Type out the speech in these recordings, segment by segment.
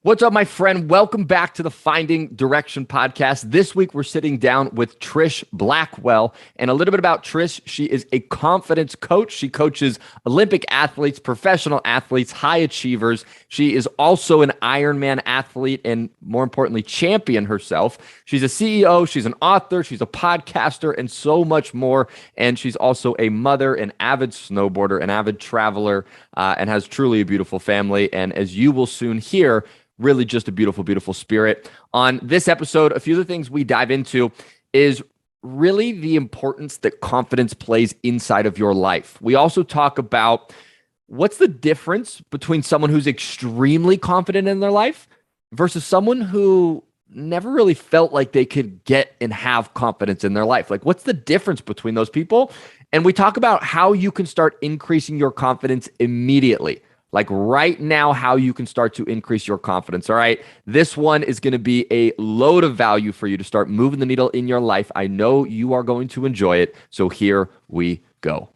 What's up, my friend? Welcome back to the Finding Direction podcast. This week, we're sitting down with Trish Blackwell. And a little bit about Trish. She is a confidence coach. She coaches Olympic athletes, professional athletes, high achievers. She is also an Ironman athlete and, more importantly, champion herself. She's a CEO. She's an author. She's a podcaster and so much more. And she's also a mother, an avid snowboarder, an avid traveler, and has truly a beautiful family. And as you will soon hear, really just a beautiful, beautiful spirit. On this episode, a few of the things we dive into is really the importance that confidence plays inside of your life. We also talk about what's the difference between someone who's extremely confident in their life versus someone who never really felt like they could get and have confidence in their life. Like, what's the difference between those people? And we talk about how you can start increasing your confidence immediately. Like right now, how you can start to increase your confidence. All right. This one is going to be a load of value for you to start moving the needle in your life. I know you are going to enjoy it. So here we go.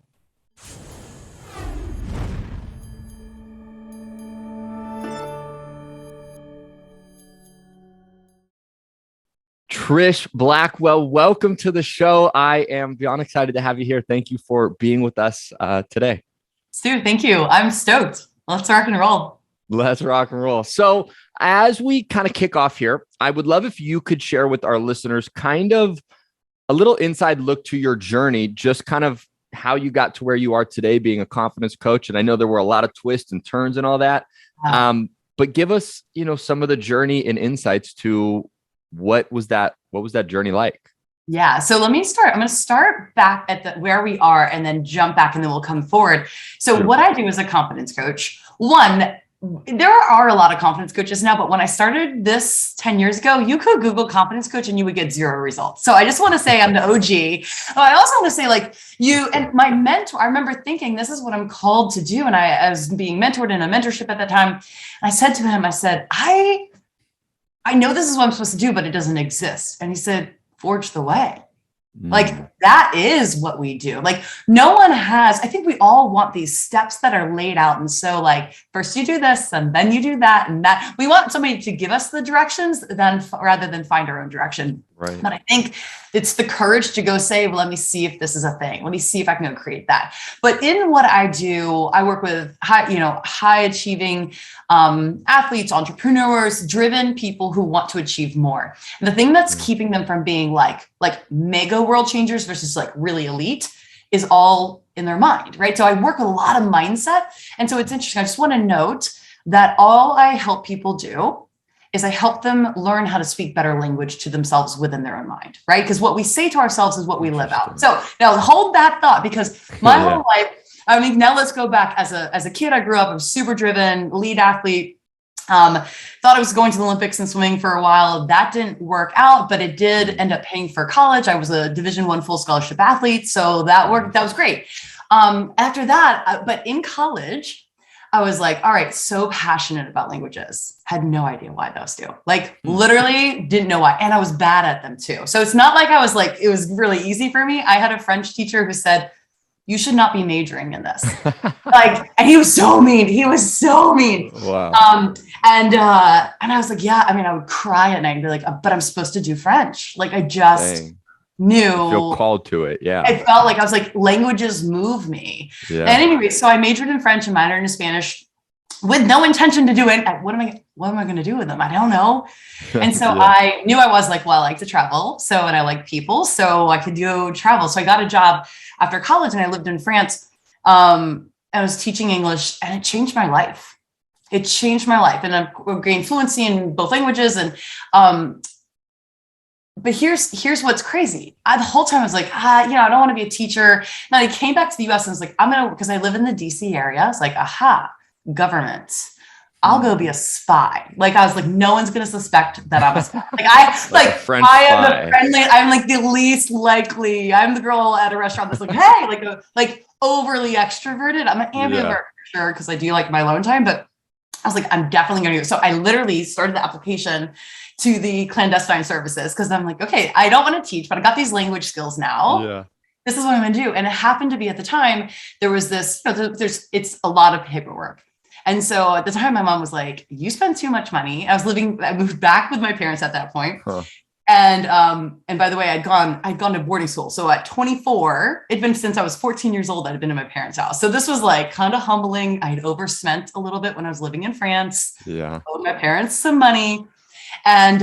Trish Blackwell, welcome to the show. I am beyond excited to have you here. Thank you for being with us today. Stu, thank you. I'm stoked. Let's rock and roll. Let's rock and roll. So as we kind of kick off here, I would love if you could share with our listeners kind of a little inside look to your journey, just kind of how you got to where you are today being a confidence coach. And I know there were a lot of twists and turns and all that. But give us, some of the journey and insights to what was that journey like? Yeah. So let me start. I'm going to start back at where we are and then jump back and then we'll come forward. So What I do as a confidence coach, there are a lot of confidence coaches now, but when I started this 10 years ago, you could Google confidence coach and you would get 0 results. So I just want to say I'm the OG. I also want to say and my mentor, I remember thinking this is what I'm called to do. And I was being mentored in a mentorship at that time. And I said to him, I know this is what I'm supposed to do, but it doesn't exist. And he said, forge the way. Like that is what we do. Like no one has, I think we all want these steps that are laid out. And so like, first you do this and then you do that and that. We want somebody to give us the directions rather than find our own direction. Right. But I think it's the courage to go say, well, let me see if this is a thing. Let me see if I can go create that. But in what I do, I work with high achieving athletes, entrepreneurs, driven people who want to achieve more. And the thing that's keeping them from being like mega world changers versus like really elite is all in their mind, right? So I work with a lot of mindset. And so it's interesting. I just want to note that all I help people do is I help them learn how to speak better language to themselves within their own mind, right? Because what we say to ourselves is what we live out. So now hold that thought, because my whole life, now let's go back. As a kid, I grew up, I was super driven, lead athlete. Thought I was going to the Olympics and swimming for a while. That didn't work out, but it did end up paying for college. I was a Division I full scholarship athlete. So that worked. That was great. After that, but in college, I was like, all right, so passionate about languages. Had no idea why those do. Like literally didn't know why. And I was bad at them too. So it's not like I was like, it was really easy for me. I had a French teacher who said, you should not be majoring in this. And he was so mean. Wow. And I was like, yeah, I would cry at night and be like, but I'm supposed to do French. Like I just knew. You feel called to it. Yeah. It felt like I was like, languages move me. Yeah. And anyway, so I majored in French and minored in Spanish with no intention to do it. What am I going to do with them? I don't know. And so I knew I was like, well, I like to travel. And I like people, so I could do travel. So I got a job after college and I lived in France. I was teaching English and it changed my life. And I've gained fluency in both languages. And, but here's what's crazy. The whole time I was like, I don't want to be a teacher. And I came back to the US and I was like, because I live in the DC area. I was like, government. I'll go be a spy. Like I was like, no one's gonna suspect that I'm a spy. I'm like the least likely. I'm the girl at a restaurant that's like, hey, like overly extroverted. I'm an ambivert for sure because I do like my alone time, but I was like, I'm definitely gonna do it. So I literally started the application to the clandestine services because I'm like, okay, I don't want to teach, but I got these language skills now. Yeah. This is what I'm gonna do. And it happened to be at the time, there was this, it's a lot of paperwork. And so at the time, my mom was like, you spend too much money. I moved back with my parents at that point. Huh. And by the way, I'd gone to boarding school. So at 24, it'd been since I was 14 years old, I'd been in my parents' house. So this was like kind of humbling. I'd overspent a little bit when I was living in France. Yeah. Owed my parents some money. And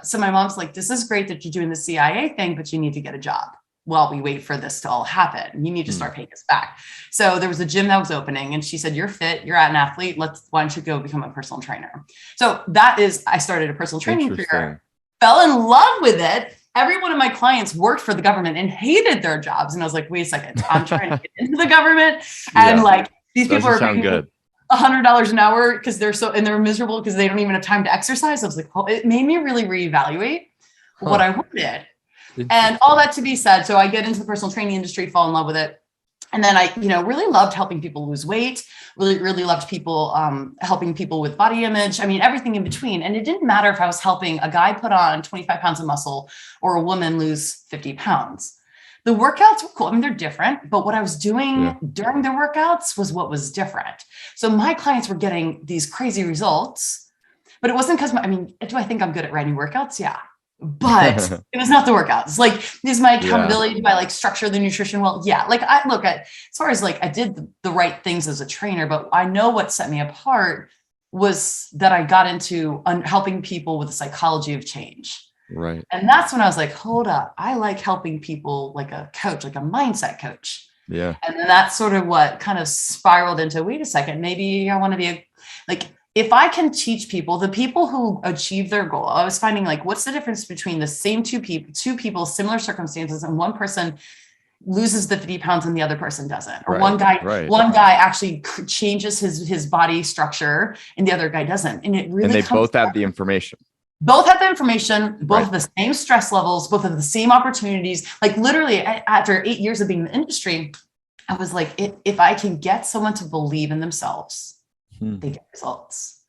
so my mom's like, this is great that you're doing the CIA thing, but you need to get a job while we wait for this to all happen. You need to start paying us back. So there was a gym that was opening and she said, you're fit, you're an athlete. Why don't you go become a personal trainer? So I started a personal training career, fell in love with it. Every one of my clients worked for the government and hated their jobs. And I was like, wait a second, I'm trying to get into the government. And like, these people are making $100 an hour because they're miserable because they don't even have time to exercise. I was like, oh, it made me really reevaluate what I wanted. And all that to be said, so I get into the personal training industry, fall in love with it. And then I, really loved helping people lose weight, really loved people, helping people with body image. I mean, everything in between. And it didn't matter if I was helping a guy put on 25 pounds of muscle or a woman lose 50 pounds. The workouts were cool. I mean, they're different, but what I was doing during the workouts was what was different. So my clients were getting these crazy results, but it wasn't because, do I think I'm good at writing workouts? Yeah. But it was not the workouts. Like, is my accountability? Do I like structure the nutrition well? Yeah. Like I look at, as far as like, I did the right things as a trainer, but I know what set me apart was that I got into helping people with the psychology of change. Right. And that's when I was like, hold up. I like helping people like a coach, like a mindset coach. Yeah. And then that's sort of what kind of spiraled into, wait a second, maybe I want to be if I can teach people, the people who achieve their goal, I was finding like, what's the difference between the same two people, similar circumstances, and one person loses the 50 pounds and the other person doesn't, or one guy actually changes his body structure and the other guy doesn't. And it really, and they both have the information. Both have the information, both have the same stress levels, both have the same opportunities. Like literally after 8 years of being in the industry, I was like, if I can get someone to believe in themselves, they get results.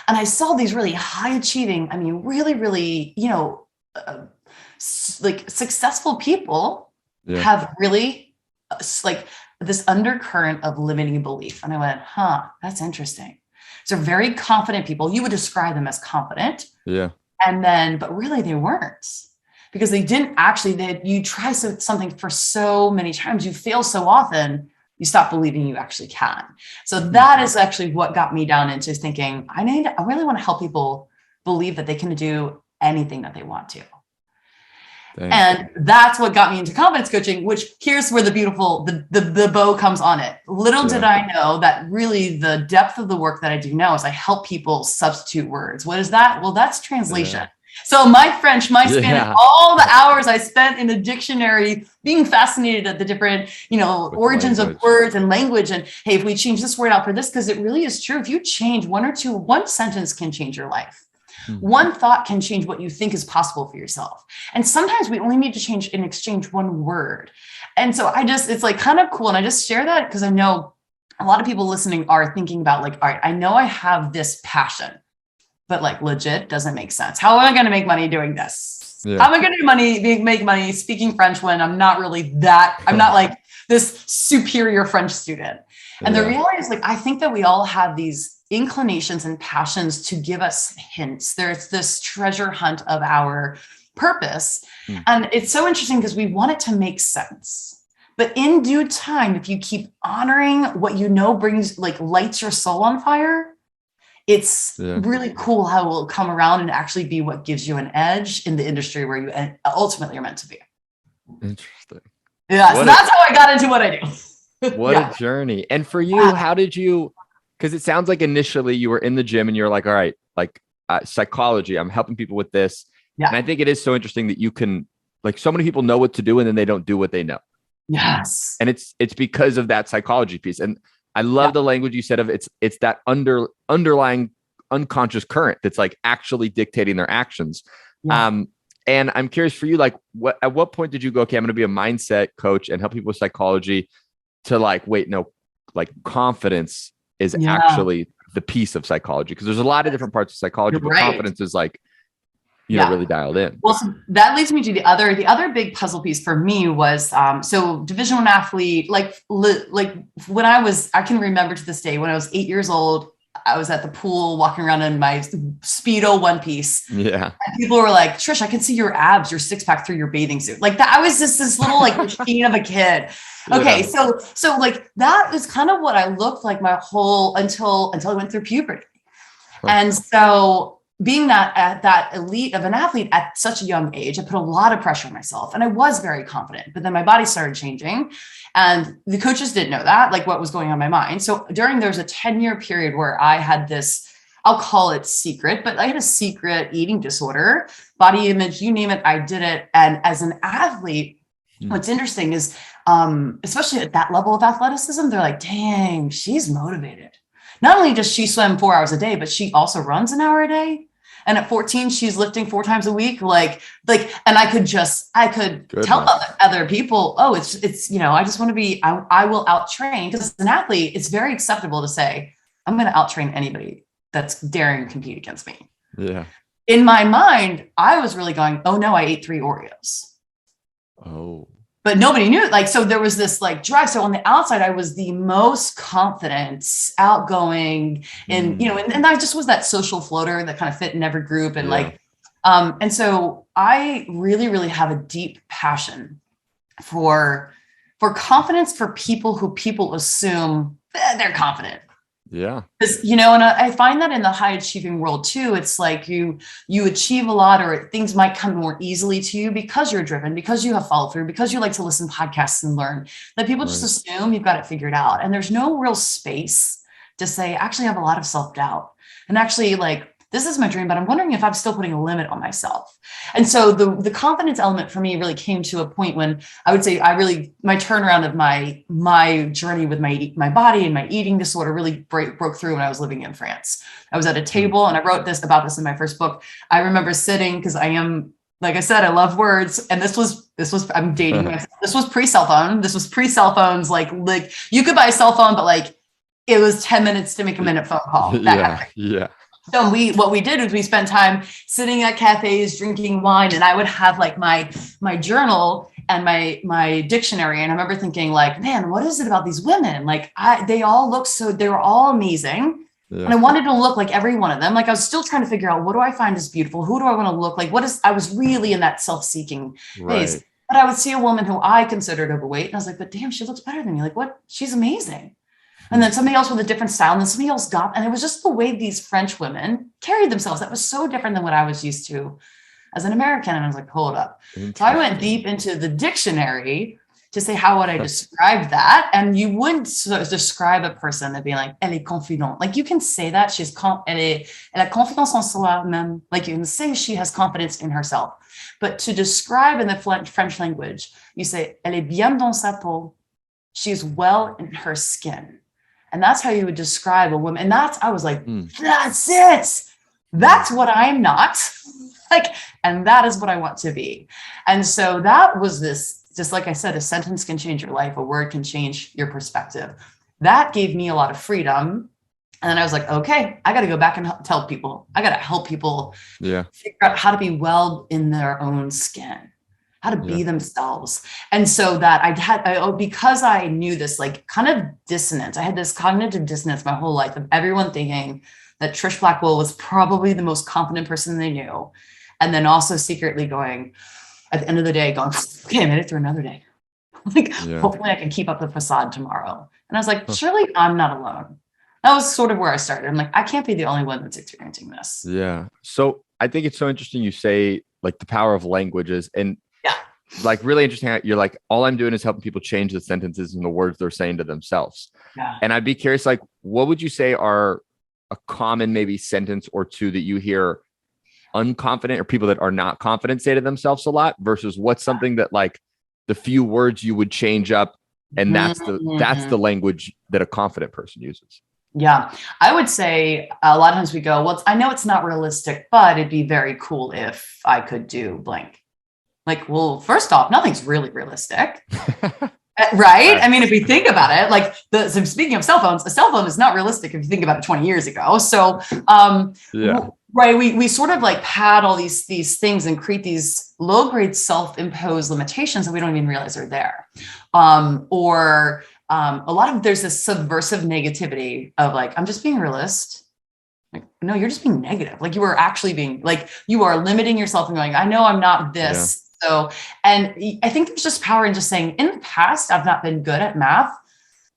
And I saw these really high achieving, really, really, like successful people have really like this undercurrent of limiting belief. And I went, that's interesting. So very confident people, you would describe them as confident. Yeah. But really they weren't, because they didn't actually, you try something for so many times, you fail so often, you stop believing you actually can. So that is actually what got me down into thinking, I really want to help people believe that they can do anything that they want to. Thanks. And that's what got me into confidence coaching, which here's where the beautiful, the bow comes on it. Little did I know that really the depth of the work that I do now is I help people substitute words. What is that? Well, that's translation. Yeah. So my French, my Spanish, all the hours I spent in the dictionary being fascinated at the different, origins of words and language. And hey, if we change this word out for this, because it really is true. If you change one sentence can change your life. One thought can change what you think is possible for yourself. And sometimes we only need to change and exchange one word. And so it's like kind of cool. And I just share that because I know a lot of people listening are thinking about like, all right, I know I have this passion, but like legit doesn't make sense. How am I going to make money doing this? Yeah. How am I going to make money speaking French when I'm not really I'm not like this superior French student. And the reality is like, I think that we all have these inclinations and passions to give us hints. There's this treasure hunt of our purpose. And it's so interesting because we want it to make sense. But in due time, if you keep honoring what brings, like lights your soul on fire, it's really cool how it will come around and actually be what gives you an edge in the industry where you ultimately are meant to be. Interesting. Yeah. So that's how I got into what I do. What a journey. And for you, how did you, because it sounds like initially you were in the gym and you're like, all right, like psychology, I'm helping people with this. Yeah. And I think it is so interesting that you can, like, so many people know what to do and then they don't do what they know. Yes. And it's because of that psychology piece. And I love the language you said of it's that underlying unconscious current that's like actually dictating their actions. Yeah. And I'm curious for you, like at what point did you go, okay, I'm going to be a mindset coach and help people with psychology, to like, wait, no, like confidence is actually the piece of psychology. Because there's a lot of different parts of psychology, but confidence is like really dialed in. Well, so that leads me to the other big puzzle piece for me was, so Division I athlete, like when I can remember to this day, when I was 8 years old, I was at the pool walking around in my Speedo one piece. Yeah. And people were like, Trish, I can see your abs, your six pack through your bathing suit. Like that. I was just this little like machine of a kid. Okay. Yeah. So like that is kind of what I looked like my whole, until I went through puberty. Huh. And so being that elite of an athlete at such a young age, I put a lot of pressure on myself, and I was very confident, but then my body started changing, and the coaches didn't know that, like what was going on in my mind. So there was a 10-year period where I had this, I'll call it secret, but I had a secret eating disorder, body image, you name it, I did it. And as an athlete, what's interesting is, especially at that level of athleticism, they're like, dang, she's motivated. Not only does she swim 4 hours a day, but she also runs an hour a day. And at 14, she's lifting 4 times a week. And I could tell other people, oh, it's, I just want to be, I will out train, because as an athlete, it's very acceptable to say, I'm going to out train anybody that's daring to compete against me. Yeah. In my mind, I was really going, oh no, I ate 3 Oreos. Oh. But nobody knew. So there was this drive. So on the outside, I was the most confident, outgoing, and and I just was that social floater that kind of fit in every group. And and so I really, really have a deep passion for confidence for people who people assume they're confident. Yeah. Because, and I find that in the high achieving world too, it's like you achieve a lot, or things might come more easily to you because you're driven, because you have follow through, because you like to listen to podcasts and learn, that people just assume you've got it figured out. And there's no real space to say, actually, I have a lot of self-doubt. And actually, this is my dream, but I'm wondering if I'm still putting a limit on myself. And so the confidence element for me really came to a point when I would say my turnaround of my journey with my body and my eating disorder really broke through when I was living in France. I was at a table, and I wrote about this in my first book. I remember sitting, because I am, like I said, I love words. And this was, I'm dating myself. This was pre-cell phone. This was pre-cell phones. Like you could buy a cell phone, but it was 10 minutes to make a minute phone call. Yeah. So what we did was we spent time sitting at cafes, drinking wine, and I would have my journal and my dictionary. And I remember thinking man, what is it about these women? They all look they were all amazing. Yeah. And I wanted to look like every one of them. I was still trying to figure out, what do I find is beautiful? Who do I want to look like? I was really in that self-seeking phase. But I would see a woman who I considered overweight, and I was like, but damn, she looks better than me. What? She's amazing. And then somebody else with a different style, and then somebody else and it was just the way these French women carried themselves that was so different than what I was used to as an American. And I was like, hold up. So I went deep into the dictionary to say, how would I describe that? And you wouldn't describe a person that being elle est confidente. You can say that elle a confiance en soi même. You can say she has confidence in herself. But to describe in the French language, you say, elle est bien dans sa peau. She's well in her skin. And that's how you would describe a woman. And I was like, that's it. That's what I'm not. And that is what I want to be. And so that was this, just like I said, a sentence can change your life. A word can change your perspective. That gave me a lot of freedom. And then I was like, okay, I got to go back and tell people. I got to help people figure out how to be well in their own skin, how to be themselves. And so that because I knew this kind of dissonance, I had this cognitive dissonance my whole life of everyone thinking that Trish Blackwell was probably the most confident person they knew. And then also secretly going, at the end of the day, going, okay, I made it through another day. Hopefully I can keep up the facade tomorrow. And I was like, surely I'm not alone. That was sort of where I started. I'm like, I can't be the only one that's experiencing this. Yeah. So I think it's so interesting you say the power of languages, and really interesting. You're all I'm doing is helping people change the sentences and the words they're saying to themselves. Yeah. And I'd be curious, what would you say are a common maybe sentence or two that you hear unconfident or people that are not confident say to themselves a lot, versus what's something that the few words you would change up, and that's the language that a confident person uses? Yeah, I would say a lot of times we go, well, I know it's not realistic, but it'd be very cool if I could do blank. Well, first off, nothing's really realistic, right? I mean, if we think about it, so speaking of cell phones, a cell phone is not realistic if you think about it 20 years ago. So Right. We sort of like pad all these things and create these low grade self-imposed limitations that we don't even realize are there. Or a lot of, there's this subversive negativity of like, I'm just being a realist. Like, no, you're just being negative. Like you are actually being like, you are limiting yourself and going, I know I'm not this. Yeah. So, and I think there's just power in just saying, in the past, I've not been good at math,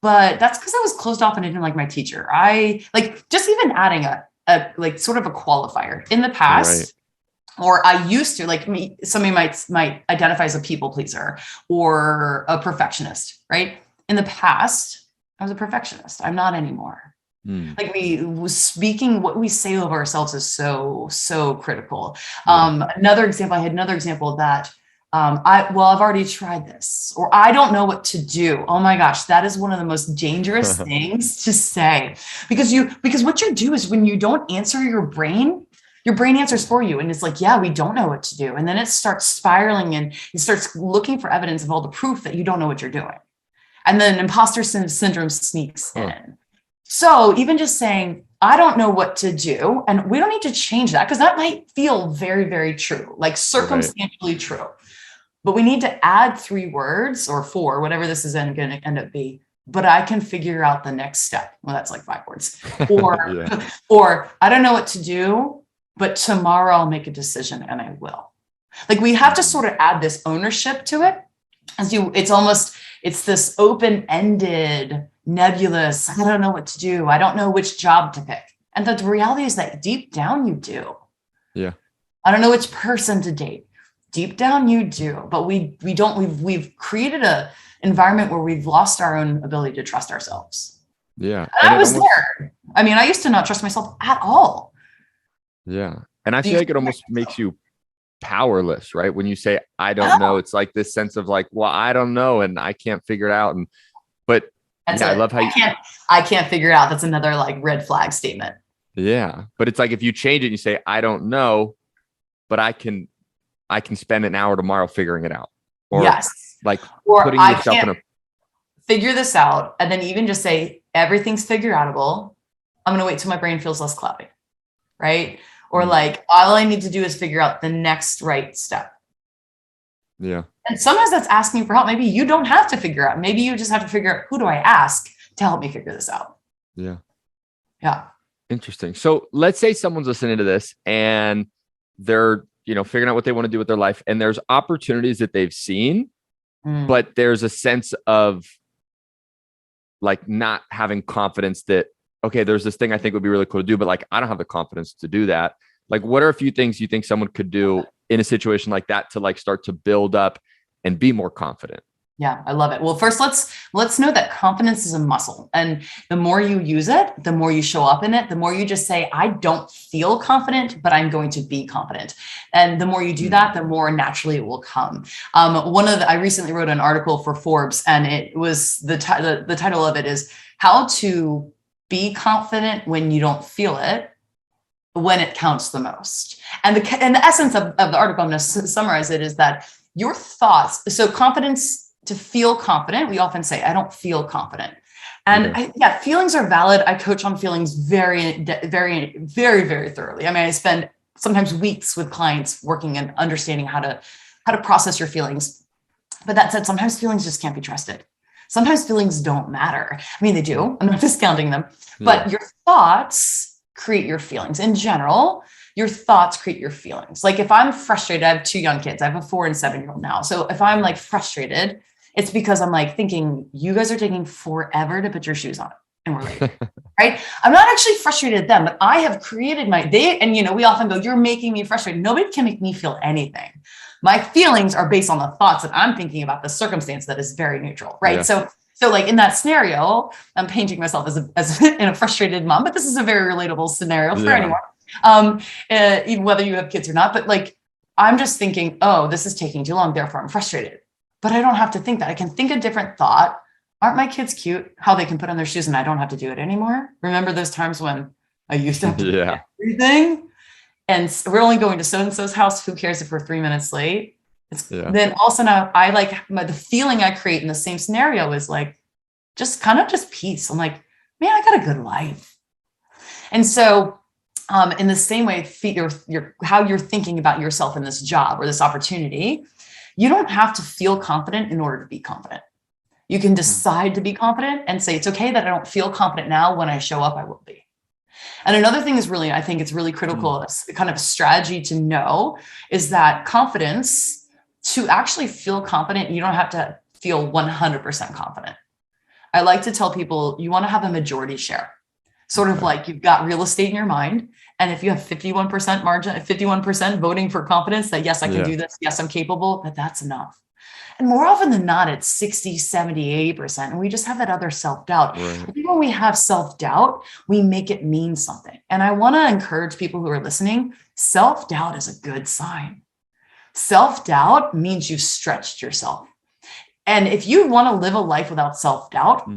but that's because I was closed off and I didn't like my teacher. I like just even adding a like sort of a qualifier in the past, right. Or I used to like me, somebody might identify as a people pleaser or a perfectionist, right? In the past, I was a perfectionist. I'm not anymore. Like speaking what we say of ourselves is so critical. I had another example that I've already tried this, or I don't know what to do. Oh my gosh, that is one of the most dangerous things to say, because what you do is when you don't answer your brain answers for you. And it's like, yeah, we don't know what to do. And then it starts spiraling and it starts looking for evidence of all the proof that you don't know what you're doing. And then imposter syndrome sneaks in. So even just saying, I don't know what to do, and we don't need to change that because that might feel very, very true, like circumstantially true. But we need to add 3 words or 4, whatever this is going to end up being. But I can figure out the next step. Well, that's like 5 words. Or, or I don't know what to do, but tomorrow I'll make a decision and I will. Like we have to sort of add this ownership to it. It's this open-ended, nebulous, I don't know what to do. I don't know which job to pick. And the reality is that deep down you do. Yeah. I don't know which person to date. Deep down you do, but we've created a environment where we've lost our own ability to trust ourselves. Yeah. And I was there. I mean, I used to not trust myself at all. Yeah. And I feel like it almost makes you powerless, right? When you say, I don't know, it's like this sense of like, well, I don't know. And I can't figure it out. I love how I can't figure it out. That's another like red flag statement. Yeah. But it's like, if you change it and you say, I don't know, but I can spend an hour tomorrow figuring it out. Or putting yourself in a figure this out. And then even just say, everything's figure outable. I'm going to wait till my brain feels less cloudy. Right. Or like, all I need to do is figure out the next right step. Yeah. And sometimes that's asking for help. Maybe you don't have to figure out. Maybe you just have to figure out, who do I ask to help me figure this out? Yeah. Yeah. Interesting. So let's say someone's listening to this and they're, figuring out what they want to do with their life. And there's opportunities that they've seen, but there's a sense of like not having confidence that, okay, there's this thing I think would be really cool to do, but like, I don't have the confidence to do that. Like, what are a few things you think someone could do in a situation like that to like start to build up and be more confident? Yeah, I love it. Well, first, let's know that confidence is a muscle. And the more you use it, the more you show up in it, the more you just say, I don't feel confident, but I'm going to be confident. And the more you do that, the more naturally it will come. I recently wrote an article for Forbes, and it was the title of it is How to Be Confident When You Don't Feel It, When It Counts the Most. And the essence of the article, I'm going to summarize it, is that your thoughts, so confidence, to feel confident, we often say, I don't feel confident. And feelings are valid. I coach on feelings very, very, very, very thoroughly. I mean, I spend sometimes weeks with clients working and understanding how to process your feelings. But that said, sometimes feelings just can't be trusted. Sometimes feelings don't matter. I mean, they do. I'm not discounting them. But your thoughts create your feelings. In general, your thoughts create your feelings. Like if I'm frustrated, I have 2 young kids. I have a 4 and 7-year-old now. So if I'm like frustrated, it's because I'm like thinking, you guys are taking forever to put your shoes on and we're late, right? I'm not actually frustrated at them, but I have created we often go, you're making me frustrated. Nobody can make me feel anything. My feelings are based on the thoughts that I'm thinking about the circumstance that is very neutral, right? Yeah. So like in that scenario, I'm painting myself as a frustrated mom, but this is a very relatable scenario for anyone, even whether you have kids or not. But like, I'm just thinking, oh, this is taking too long, therefore I'm frustrated. But I don't have to think that. I can think a different thought. Aren't my kids cute? How they can put on their shoes and I don't have to do it anymore. Remember those times when I used to have to do everything? And we're only going to so-and-so's house. Who cares if we're 3 minutes late? Then also now I like the feeling I create in the same scenario is like, just peace. I'm like, man, I got a good life. And so In the same way, how you're thinking about yourself in this job or this opportunity, you don't have to feel confident in order to be confident. You can decide to be confident and say, it's okay that I don't feel confident now. When I show up, I will be. And another thing is I think it's really critical, it's kind of a strategy to know, is that confidence, to actually feel confident, you don't have to feel 100% confident. I like to tell people, you want to have a majority share. Sort of like you've got real estate in your mind. And if you have 51% margin, 51% voting for confidence that, yes, I can do this. Yes, I'm capable, but that's enough. And more often than not, it's 60, 70, 80%. And we just have that other self-doubt. Right. I think when we have self-doubt, we make it mean something. And I want to encourage people who are listening, self-doubt is a good sign. Self-doubt means you've stretched yourself. And if you want to live a life without self-doubt,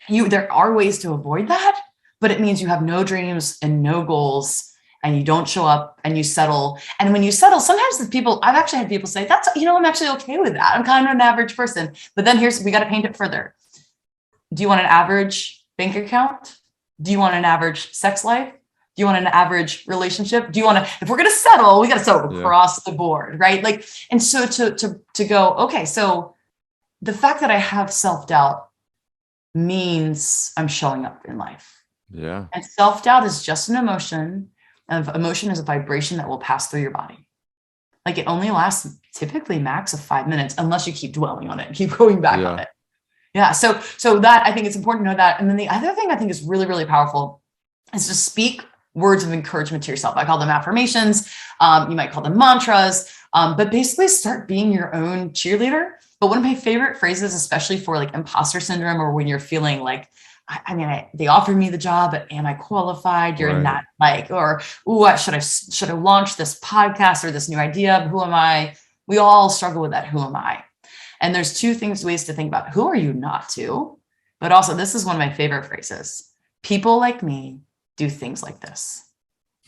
there are ways to avoid that. But it means you have no dreams and no goals, and you don't show up and you settle. And when you settle, sometimes I've actually had people say, I'm actually okay with that. I'm kind of an average person. But then we got to paint it further. Do you want an average bank account? Do you want an average sex life? Do you want an average relationship? If we're going to settle, we got to settle across the board, right? Like, and so to go, okay, so the fact that I have self-doubt means I'm showing up in life. Yeah. And self-doubt is just an emotion. And emotion is a vibration that will pass through your body. Like it only lasts typically max of 5 minutes, unless you keep dwelling on it, keep going back on it. Yeah. So that, I think it's important to know that. And then the other thing I think is really, really powerful is to speak words of encouragement to yourself. I call them affirmations. You might call them mantras, but basically start being your own cheerleader. But one of my favorite phrases, especially for like imposter syndrome, or when you're feeling like, they offered me the job, but am I qualified? You're in that should I launch this podcast or this new idea? Who am I? We all struggle with that. Who am I? And there's ways to think about who are you not to, but also this is one of my favorite phrases. People like me do things like this.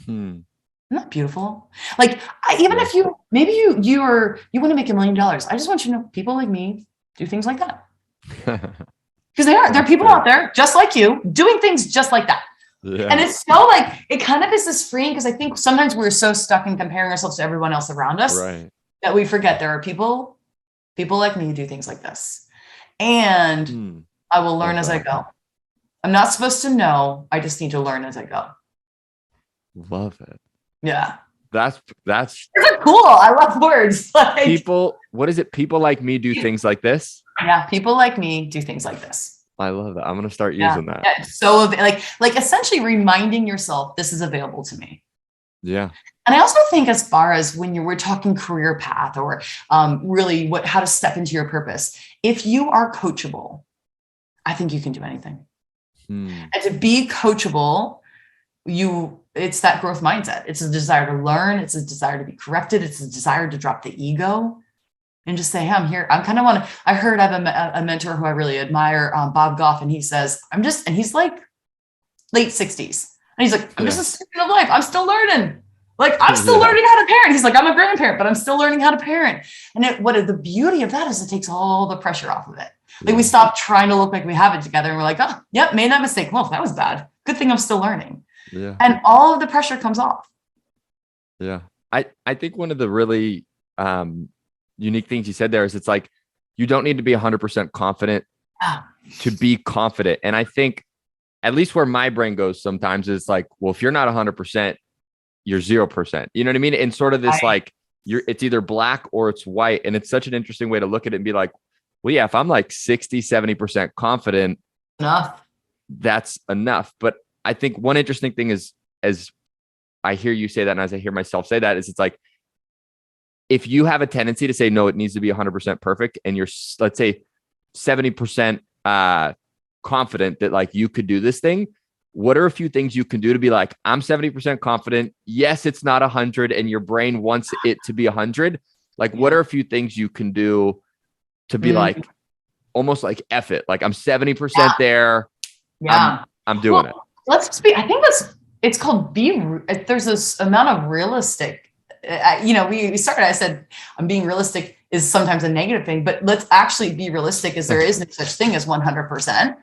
Isn't that beautiful? Like even if you want to make $1 million, I just want you to know people like me do things like that. Because there are people out there just like you doing things just like that. Yeah. And it's so like, it kind of is this freeing, because I think sometimes we're so stuck in comparing ourselves to everyone else around us that we forget there are people like me who do things like this. And I will learn as I go. I'm not supposed to know. I just need to learn as I go. Love it. Yeah. That's cool. I love words. Like, what is it? People like me do things like this. Yeah. People like me do things like this. I love that. I'm going to start using that. Yeah. So like essentially reminding yourself, this is available to me. Yeah. And I also think, as far as when we're talking career path or really how to step into your purpose, if you are coachable, I think you can do anything. And to be coachable, it's that growth mindset. It's a desire to learn. It's a desire to be corrected. It's a desire to drop the ego and just say, hey, I'm here. I heard I have a mentor who I really admire, Bob Goff. And he says, and he's like late 60s. And he's like, I'm just a student of life. I'm still learning. Like, I'm still learning how to parent. He's like, I'm a grandparent, but I'm still learning how to parent. And the beauty of that is it takes all the pressure off of it. Like we stop trying to look like we have it together. And we're like, oh, yep, made that mistake. Well, that was bad. Good thing I'm still learning. Yeah. And all of the pressure comes off. Yeah. I think one of the really unique things you said there is it's like, you don't need to be 100% confident to be confident. And I think at least where my brain goes sometimes is like, well, if you're not 100%, you're 0%. You know what I mean? And sort of this it's either black or it's white. And it's such an interesting way to look at it and be like, well, yeah, if I'm like 60, 70% confident, that's enough. But I think one interesting thing is, as I hear you say that, and as I hear myself say that, is it's like, if you have a tendency to say, no, it needs to be 100% perfect. And you're, let's say 70% confident that like you could do this thing. What are a few things you can do to be like, I'm 70% confident. Yes, it's not 100 and your brain wants it to be 100. Like, what are a few things you can do to be like, almost like F it. Like I'm 70% there. Yeah. I'm doing it. Let's just I think it's called there's this amount of realistic, we started, I said, I'm being realistic is sometimes a negative thing, but let's actually be realistic, as there is no such thing as 100%.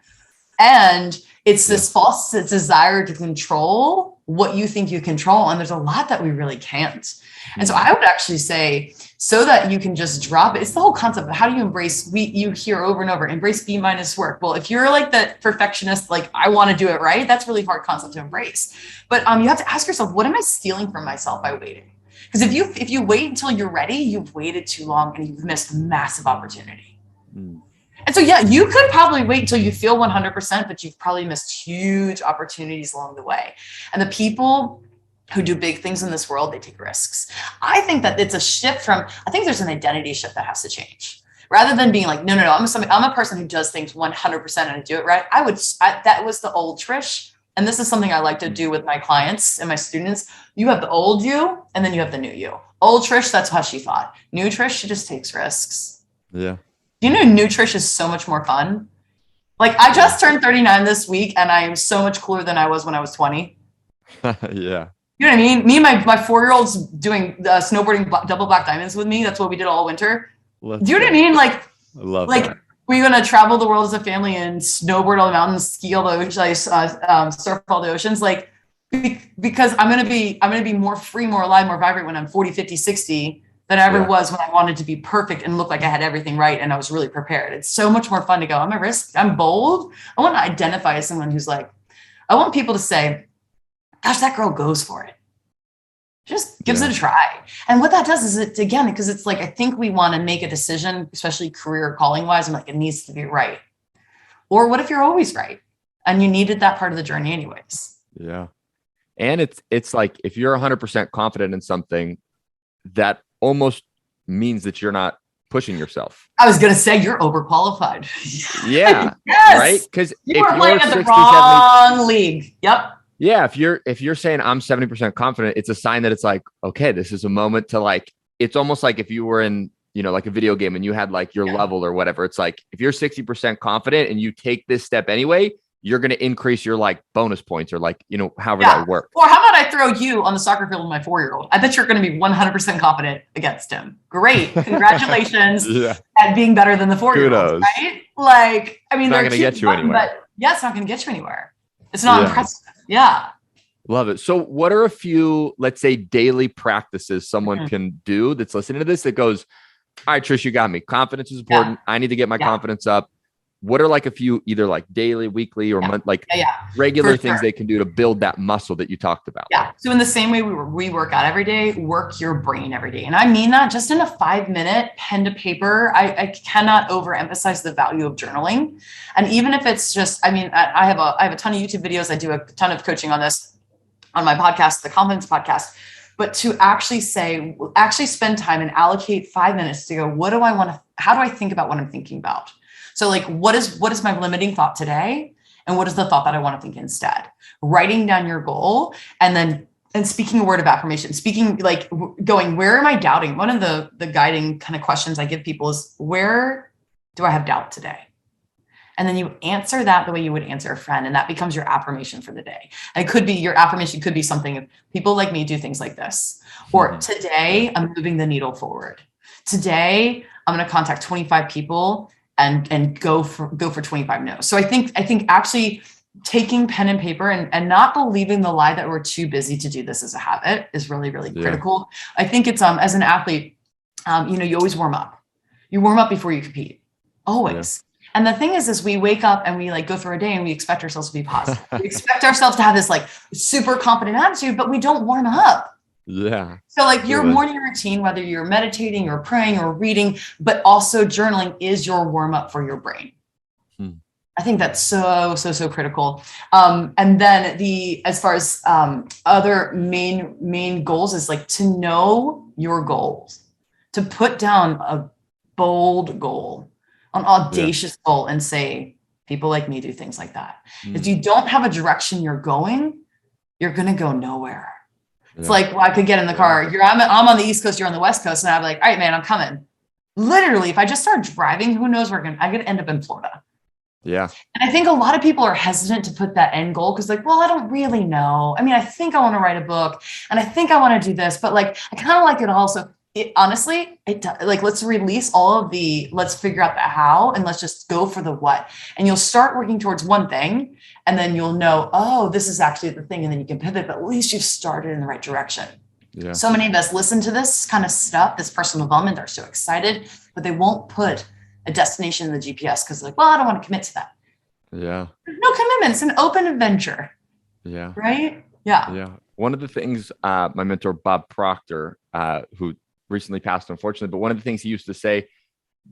And it's this false desire to control what you think you control. And there's a lot that we really can't. And so I would actually say, so that you can just drop it. It's the whole concept of how do you embrace, you hear over and over, embrace B- work. Well, if you're like the perfectionist, like I want to do it right, that's really hard concept to embrace. But you have to ask yourself, what am I stealing from myself by waiting? Because if you wait until you're ready, you've waited too long and you've missed massive opportunity. And so, yeah, you could probably wait until you feel 100%, but you've probably missed huge opportunities along the way. And the people who do big things in this world, they take risks. I think that it's a shift I think there's an identity shift that has to change. Rather than being like, no, I'm a person who does things 100% and I do it right. That was the old Trish. And this is something I like to do with my clients and my students. You have the old you, and then you have the new you. Old Trish, that's how she thought. New Trish, she just takes risks. Yeah. You know, new Trish is so much more fun. Like I just turned 39 this week and I am so much cooler than I was when I was 20. Yeah. You know what I mean? Me and my 4-year-old's doing snowboarding double black diamonds with me. That's what we did all winter. Do you know what I mean? Like, I love that. We're going to travel the world as a family and snowboard all the mountains, ski all the oceans, surf all the oceans. Like, because I'm going to be more free, more alive, more vibrant when I'm 40, 50, 60 than I ever was when I wanted to be perfect and look like I had everything right. And I was really prepared. It's so much more fun to go, I'm a risk. I'm bold. I want to identify as someone who's like, I want people to say, gosh, that girl goes for it. Just gives it a try. And what that does is because it's like, I think we want to make a decision, especially career or calling wise. I'm like, it needs to be right. Or what if you're always right? And you needed that part of the journey anyways. Yeah. And it's like, if you're 100% confident in something, that almost means that you're not pushing yourself. I was going to say you're overqualified. Yeah. Yes. Right. Because you are playing at the wrong league. Yep. Yeah. If you're saying I'm 70% confident, it's a sign that it's like, okay, this is a moment to like, it's almost like if you were in, like a video game and you had like your level or whatever, it's like, if you're 60% confident and you take this step anyway, you're going to increase your like bonus points or like, however that works. Or how about I throw you on the soccer field with my 4-year-old? I bet you're going to be 100% confident against him. Great. Congratulations at being better than the 4-year-old, right? Like, I mean, it's not going to get you anywhere. But it's not going to get you anywhere. It's not impressive. Yeah. Love it. So what are a few, let's say, daily practices someone can do that's listening to this that goes, all right, Trish, you got me. Confidence is important. I need to get my confidence up. What are like a few either like daily, weekly, or month, like regular things they can do to build that muscle that you talked about? Yeah. So in the same way we work out every day, work your brain every day. And I mean that just in a 5-minute pen to paper. I cannot overemphasize the value of journaling. And even if it's just, I have a ton of YouTube videos. I do a ton of coaching on this on my podcast, the Confidence Podcast. But to actually spend time and allocate 5 minutes to go, how do I think about what I'm thinking about? So like, what is my limiting thought today? And what is the thought that I want to think instead? Writing down your goal and speaking a word of affirmation, where am I doubting? One of the guiding kind of questions I give people is, where do I have doubt today? And then you answer that the way you would answer a friend. And that becomes your affirmation for the day. And your affirmation could be something, people like me do things like this, or today I'm moving the needle forward. Today I'm going to contact 25 people and go for 25 no's. So I think actually taking pen and paper and not believing the lie that we're too busy to do this as a habit is really, really critical. I think it's, as an athlete, you always warm up. You warm up before you compete, always. Yeah. And the thing is we wake up and we like go through our day and we expect ourselves to be positive. We expect ourselves to have this like super confident attitude, but we don't warm up. Yeah. So like your morning routine, whether you're meditating or praying or reading, but also journaling, is your warm up for your brain. I think that's so critical. And then as far as other main goals is like to know your goals, to put down a bold goal, an audacious goal, and say, people like me do things like that. If you don't have a direction you're going, you're going to go nowhere. It's like, well, I could get in the car. I'm on the East Coast, you're on the West Coast. And I'm like, all right, man, I'm coming. Literally, if I just start driving, who knows where I'm going to end up in Florida. Yeah. And I think a lot of people are hesitant to put that end goal because like, well, I don't really know. I mean, I think I want to write a book and I think I want to do this, but like, I kind of like it all. So honestly, like, let's release all of let's figure out the how and let's just go for the what. And you'll start working towards one thing and then you'll know, oh, this is actually the thing. And then you can pivot, but at least you've started in the right direction. Yeah. So many of us listen to this kind of stuff, this personal development. They're so excited, but they won't put a destination in the GPS because like, well, I don't want to commit to that. Yeah. There's no commitment. It's an open adventure. Yeah. Right. Yeah. Yeah. One of the things, my mentor, Bob Proctor, who recently passed, unfortunately, but one of the things he used to say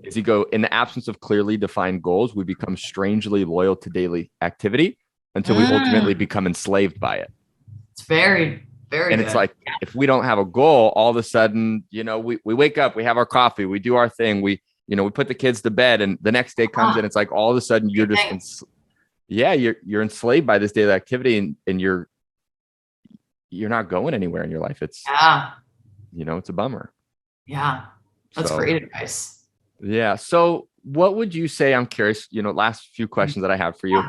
is in the absence of clearly defined goals, we become strangely loyal to daily activity until we ultimately become enslaved by it. It's very, very and good. It's like, if we don't have a goal, all of a sudden, we wake up, we have our coffee, we do our thing, we put the kids to bed, and the next day comes and it's like, all of a sudden you're just, you're enslaved by this daily activity, and you're not going anywhere in your life. It's, it's a bummer. Yeah. That's great advice. Yeah. So what would you say, I'm curious, last few questions that I have for you,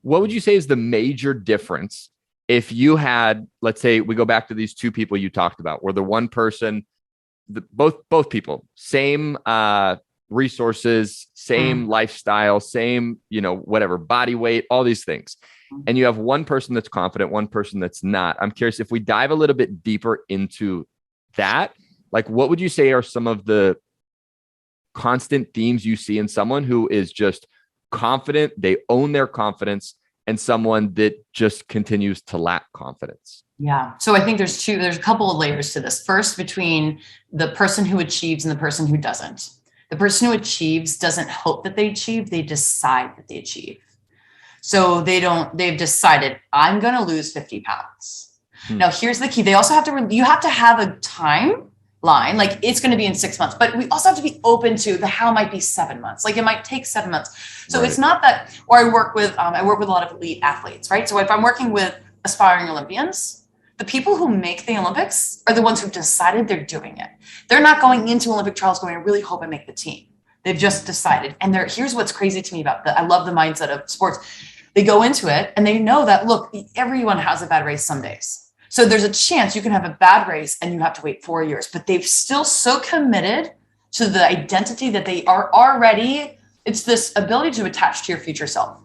what would you say is the major difference if you had, let's say we go back to these two people you talked about, where the one person, both people, same resources, same lifestyle, same, whatever, body weight, all these things. And you have one person that's confident, one person that's not. I'm curious if we dive a little bit deeper into that, like, what would you say are some of the constant themes you see in someone who is just confident, they own their confidence, and someone that just continues to lack confidence? Yeah. So I think there's a couple of layers to this. First, between the person who achieves and the person who doesn't. The person who achieves doesn't hope that they achieve, they decide that they achieve. So they've decided, I'm going to lose 50 pounds. Now, here's the key. They also you have to have a timeline, like it's going to be in 6 months, but we also have to be open to the how might be 7 months. Like it might take 7 months. So It's not that, or I work with a lot of elite athletes, right? So if I'm working with aspiring Olympians, the people who make the Olympics are the ones who've decided they're doing it. They're not going into Olympic trials going, I really hope I make the team. They've just decided. And here's what's crazy to me about I love the mindset of sports. They go into it and they know that, look, everyone has a bad race some days. So there's a chance you can have a bad race and you have to wait 4 years, but they've still so committed to the identity that they are already, it's this ability to attach to your future self.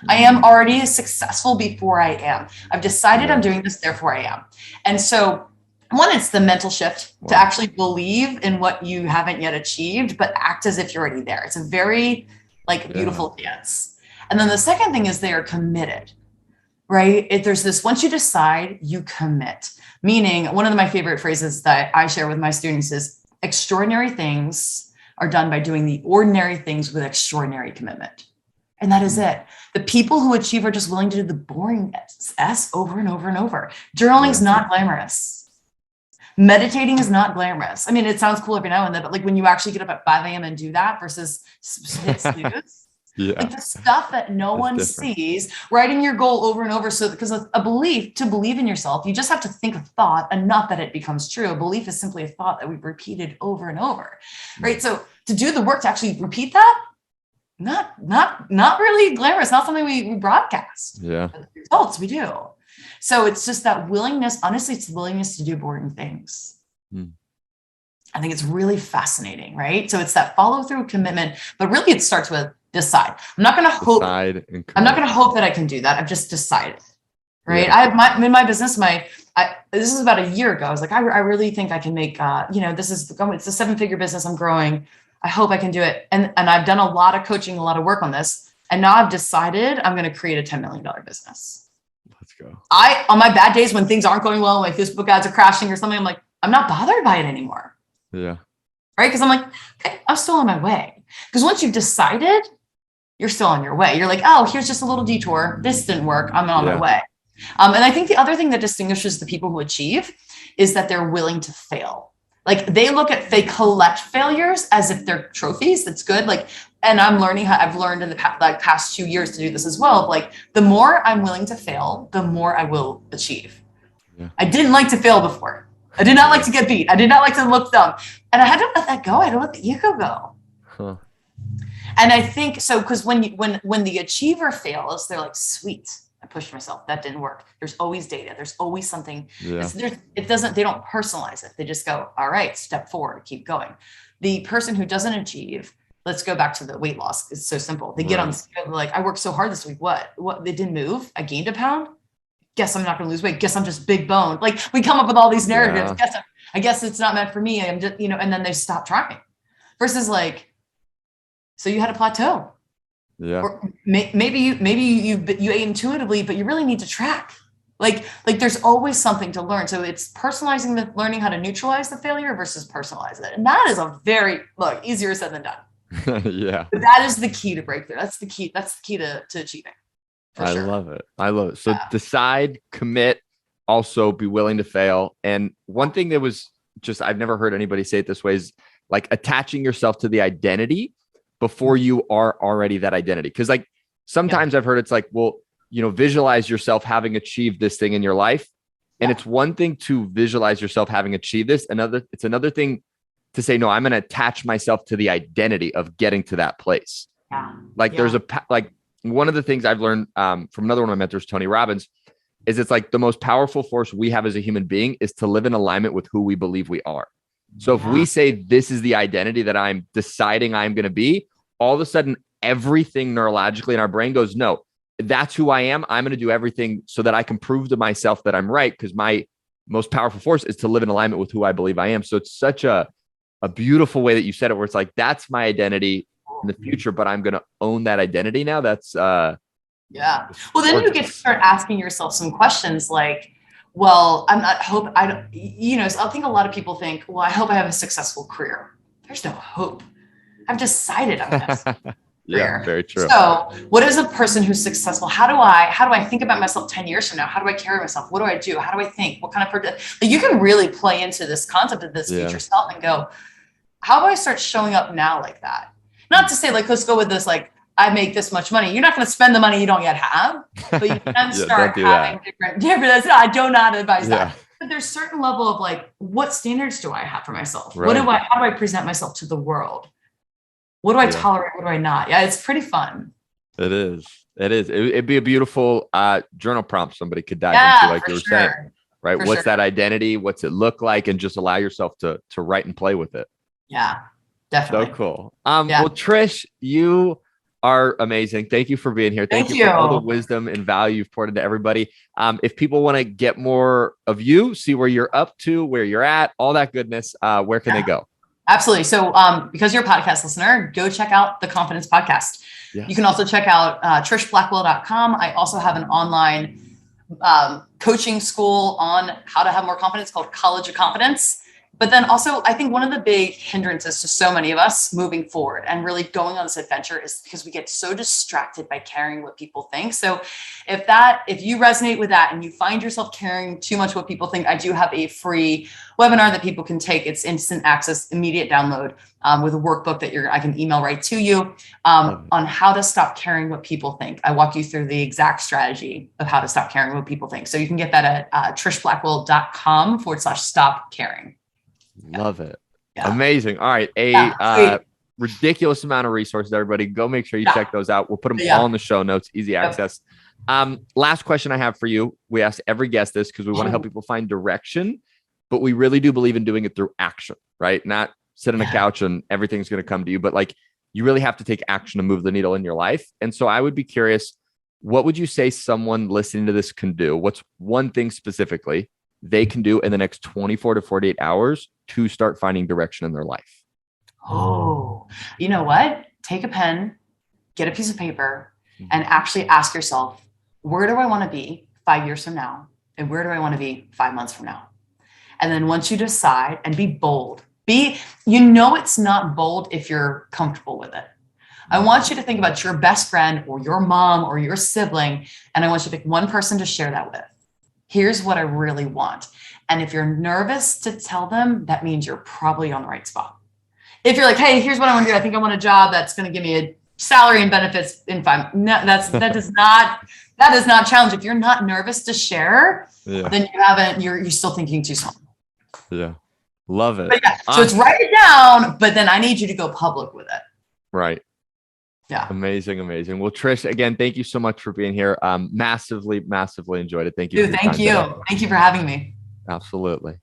I am already successful before I am. I've decided I'm doing this, therefore I am. And so one, it's the mental shift to actually believe in what you haven't yet achieved, but act as if you're already there. It's a very beautiful dance. And then the second thing is they are committed, right? There's this, once you decide, you commit. Meaning, one of my favorite phrases that I share with my students is, extraordinary things are done by doing the ordinary things with extraordinary commitment. And that is it. The people who achieve are just willing to do the boring S over and over and over. Journaling is not glamorous. Meditating is not glamorous. I mean, it sounds cool every now and then, but like when you actually get up at 5 a.m. and do that versus hit snooze, like the stuff that no one sees, writing your goal over and over. So because to believe in yourself, you just have to think a thought enough that it becomes true. A belief is simply a thought that we've repeated over and over, right? So to do the work to actually repeat that, not really glamorous, not something we broadcast. Yeah. But the results we do. So it's just that willingness, honestly, it's the willingness to do boring things. I think it's really fascinating, right? So it's that follow through commitment, but really it starts with decide. I'm not going to hope that I can do that. I've just decided, right? Yeah. In my business, this is about a year ago. I was like, I really think I can make, it's a 7-figure business. I'm growing. I hope I can do it. And I've done a lot of coaching, a lot of work on this. And now I've decided I'm going to create a $10 million business. Let's go. On my bad days when things aren't going well, my Facebook ads are crashing or something, I'm like, I'm not bothered by it anymore. Yeah. Right. Because I'm like, okay, I'm still on my way. Because once you've decided, you're still on your way. You're like, oh, here's just a little detour. This didn't work. I'm on my way. And I think the other thing that distinguishes the people who achieve is that they're willing to fail. Like they collect failures as if they're trophies. That's good. And I've learned in the past 2 years to do this as well. Like the more I'm willing to fail, the more I will achieve. Yeah. I didn't like to fail before. I did not like to get beat. I did not like to look dumb. And I had to let that go. I had to let the ego go. Huh. And I think so, because when the achiever fails, they're like, sweet, I pushed myself. That didn't work. There's always data. There's always something. Yeah. They don't personalize it. They just go, all right, step forward, keep going. The person who doesn't achieve, let's go back to the weight loss. It's so simple. They get on the scale, like, I worked so hard this week. What? They didn't move. I gained a pound. Guess I'm not going to lose weight. Guess I'm just big boned. Like, we come up with all these narratives. I guess it's not meant for me. I'm just, and then they stop trying versus like, so you had a plateau. Yeah. Or maybe you ate intuitively, but you really need to track. Like there's always something to learn. So it's personalizing learning how to neutralize the failure versus personalize it. And that is a very easier said than done. Yeah. But that is the key to breakthrough. That's the key to achieving. I love it. So decide, commit, also be willing to fail. And one thing that was just, I've never heard anybody say it this way, is like attaching yourself to the identity before you are already that identity. Cause like sometimes I've heard it's like, well, visualize yourself having achieved this thing in your life. And it's one thing to visualize yourself having achieved this. It's another thing to say, no, I'm going to attach myself to the identity of getting to that place. There's one of the things I've learned from another one of my mentors, Tony Robbins, is it's like the most powerful force we have as a human being is to live in alignment with who we believe we are. So if we say this is the identity that I'm deciding I'm going to be, all of a sudden, everything neurologically in our brain goes, no, that's who I am. I'm going to do everything so that I can prove to myself that I'm right. Because my most powerful force is to live in alignment with who I believe I am. So it's such a beautiful way that you said it, where it's like, that's my identity in the future, but I'm going to own that identity now. That's Well, then you get to start asking yourself some questions like, well, I think a lot of people think, well, I hope I have a successful career. There's no hope. I've decided I'm going to Yeah, very true. So what is a person who's successful? How do I think about myself 10 years from now? How do I carry myself? What do I do? How do I think? What kind of person? Like, you can really play into this concept of this future self and go, how do I start showing up now like that? Not to say like, let's go with this, like, I make this much money. You're not going to spend the money you don't yet have, but you can start having different. I do not advise that. But there's certain level of like, what standards do I have for myself? How do I present myself to the world? What do I tolerate? What do I not? Yeah, it's pretty fun. It is. It'd be a beautiful journal prompt somebody could dive into, like you were saying, right? What's that identity? What's it look like? And just allow yourself to write and play with it. Yeah, definitely. So cool. Well, Trish, you are amazing. Thank you for being here. Thank you for all the wisdom and value you've poured into everybody. If people want to get more of you, see where you're up to, where you're at, all that goodness, where can they go? Absolutely. So because you're a podcast listener, go check out the Confidence Podcast. Yes. You can also check out trishblackwell.com. I also have an online coaching school on how to have more confidence called College of Confidence. But then also, I think one of the big hindrances to so many of us moving forward and really going on this adventure is because we get so distracted by caring what people think. So if you resonate with that and you find yourself caring too much what people think, I do have a free webinar that people can take. It's instant access, immediate download with a workbook that I can email right to you on how to stop caring what people think. I walk you through the exact strategy of how to stop caring what people think. So you can get that at trishblackwell.com/stop caring. Love it. Yeah. Amazing. All right. A ridiculous amount of resources, everybody. Go make sure you check those out. We'll put them all in the show notes, easy access. Last question I have for you. We ask every guest this because we want to help people find direction, but we really do believe in doing it through action, right? Not sit on a couch and everything's going to come to you, but like you really have to take action to move the needle in your life. And so I would be curious, what would you say someone listening to this can do? What's one thing specifically they can do in the next 24 to 48 hours to start finding direction in their life? Oh, you know what? Take a pen, get a piece of paper, and actually ask yourself, where do I want to be 5 years from now? And where do I want to be 5 months from now? And then once you decide, and be bold, it's not bold if you're comfortable with it. I want you to think about your best friend or your mom or your sibling. And I want you to pick one person to share that with. Here's what I really want. And if you're nervous to tell them, that means you're probably on the right spot. If you're like, hey, here's what I want to do. I think I want a job that's going to give me a salary and benefits in 5. No, that does not challenge. If you're not nervous to share, then you're still thinking too small. Yeah. Love it. So it's write it down, but then I need you to go public with it. Right. Yeah. Amazing. Amazing. Well, Trish, again, thank you so much for being here. Massively, massively enjoyed it. Thank you. Dude, thank you. Thank you for having me. Absolutely.